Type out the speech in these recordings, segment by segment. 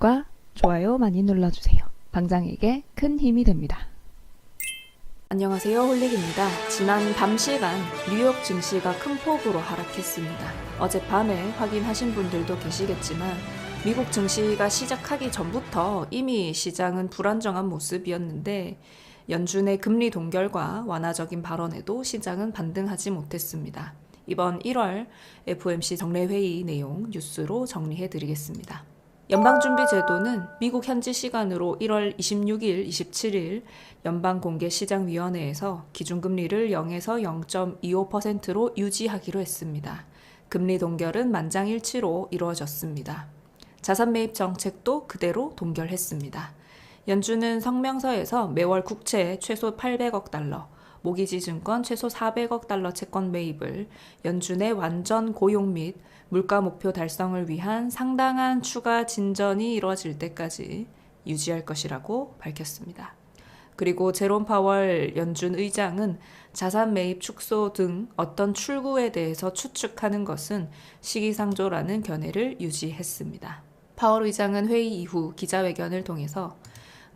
구독과 좋아요 많이 눌러주세요. 방장에게 큰 힘이 됩니다. 안녕하세요, 홀릭입니다. 지난 밤 시간 뉴욕 증시가 큰 폭으로 하락했습니다. 어젯밤에 확인하신 분들도 계시겠지만 미국 증시가 시작하기 전부터 이미 시장은 불안정한 모습이었는데 연준의 금리 동결과 완화적인 발언에도 시장은 반등하지 못했습니다. 이번 1월 FOMC 정례회의 내용 뉴스로 정리해드리겠습니다. 연방준비제도는 미국 현지 시간으로 1월 26일, 27일 연방공개시장위원회에서 기준금리를 0에서 0.25%로 유지하기로 했습니다. 금리 동결은 만장일치로 이루어졌습니다. 자산 매입 정책도 그대로 동결했습니다. 연준은 성명서에서 매월 국채 최소 800억 달러, 모기지증권 최소 400억 달러 채권 매입을 연준의 완전 고용 및 물가 목표 달성을 위한 상당한 추가 진전이 이루어질 때까지 유지할 것이라고 밝혔습니다. 그리고 제롬 파월 연준 의장은 자산 매입 축소 등 어떤 출구에 대해서 추측하는 것은 시기상조라는 견해를 유지했습니다. 파월 의장은 회의 이후 기자회견을 통해서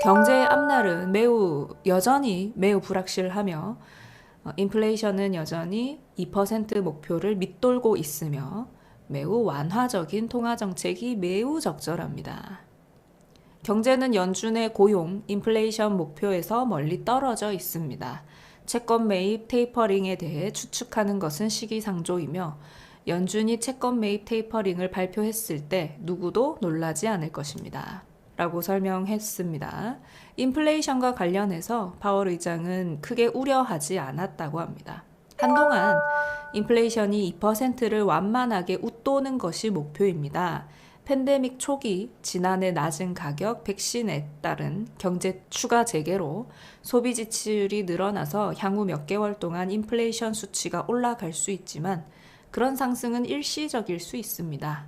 경제의 앞날은 여전히 매우 불확실하며 인플레이션은 여전히 2% 목표를 밑돌고 있으며 매우 완화적인 통화정책이 매우 적절합니다. 경제는 연준의 고용, 인플레이션 목표에서 멀리 떨어져 있습니다. 채권 매입 테이퍼링에 대해 추측하는 것은 시기상조이며 연준이 채권 매입 테이퍼링을 발표했을 때 누구도 놀라지 않을 것입니다. 라고 설명했습니다. 인플레이션과 관련해서 파월 의장은 크게 우려하지 않았다고 합니다. 한동안 인플레이션이 2%를 완만하게 웃도는 것이 목표입니다. 팬데믹 초기 지난해 낮은 가격 백신에 따른 경제 추가 재개로 소비 지출이 늘어나서 향후 몇 개월 동안 인플레이션 수치가 올라갈 수 있지만 그런 상승은 일시적일 수 있습니다.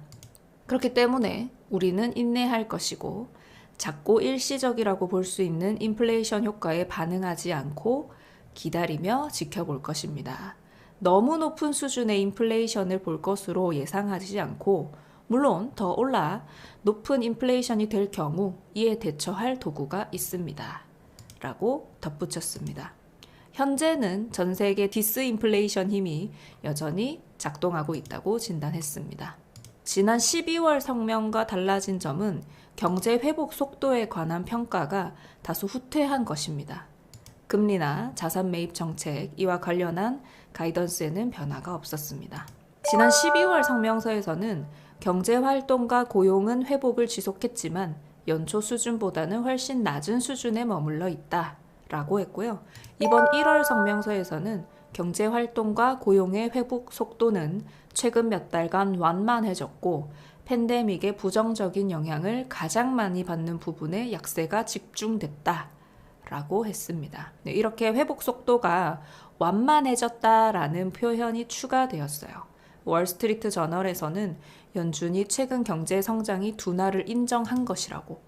그렇기 때문에 우리는 인내할 것이고 작고 일시적이라고 볼 수 있는 인플레이션 효과에 반응하지 않고 기다리며 지켜볼 것입니다. 너무 높은 수준의 인플레이션을 볼 것으로 예상하지 않고 물론 더 올라 높은 인플레이션이 될 경우 이에 대처할 도구가 있습니다. 라고 덧붙였습니다. 현재는 전 세계 디스인플레이션 힘이 여전히 작동하고 있다고 진단했습니다. 지난 12월 성명과 달라진 점은 경제 회복 속도에 관한 평가가 다소 후퇴한 것입니다. 금리나 자산 매입 정책 이와 관련한 가이던스에는 변화가 없었습니다. 지난 12월 성명서에서는 경제 활동과 고용은 회복을 지속했지만 연초 수준보다는 훨씬 낮은 수준에 머물러 있다 라고 했고요. 이번 1월 성명서에서는 경제 활동과 고용의 회복 속도는 최근 몇 달간 완만해졌고 팬데믹의 부정적인 영향을 가장 많이 받는 부분에 약세가 집중됐다 라고 했습니다. 이렇게 회복 속도가 완만해졌다라는 표현이 추가되었어요. 월스트리트 저널에서는 연준이 최근 경제 성장이 둔화를 인정한 것이라고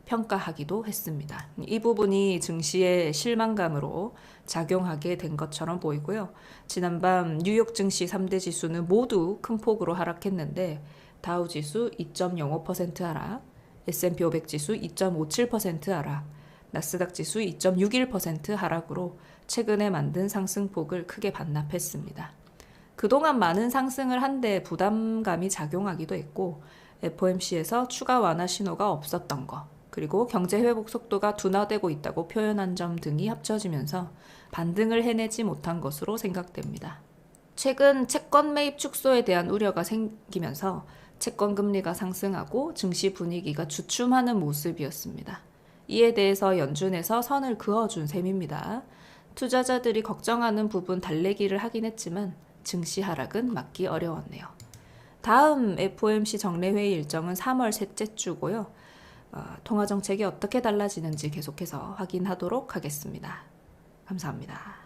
평가하기도 했습니다. 이 부분이 증시의 실망감으로 작용하게 된 것처럼 보이고요. 지난밤 뉴욕 증시 3대 지수는 모두 큰 폭으로 하락했는데 다우 지수 2.05% 하락, S&P 500 지수 2.57% 하락, 나스닥 지수 2.61% 하락으로 최근에 만든 상승폭을 크게 반납했습니다. 그동안 많은 상승을 한 데 부담감이 작용하기도 했고 FOMC에서 추가 완화 신호가 없었던 것, 그리고 경제 회복 속도가 둔화되고 있다고 표현한 점 등이 합쳐지면서 반등을 해내지 못한 것으로 생각됩니다. 최근 채권 매입 축소에 대한 우려가 생기면서 채권 금리가 상승하고 증시 분위기가 주춤하는 모습이었습니다. 이에 대해서 연준에서 선을 그어준 셈입니다. 투자자들이 걱정하는 부분 달래기를 하긴 했지만 증시 하락은 막기 어려웠네요. 다음 FOMC 정례회의 일정은 3월 셋째 주고요. 통화정책이 어떻게 달라지는지 계속해서 확인하도록 하겠습니다. 감사합니다.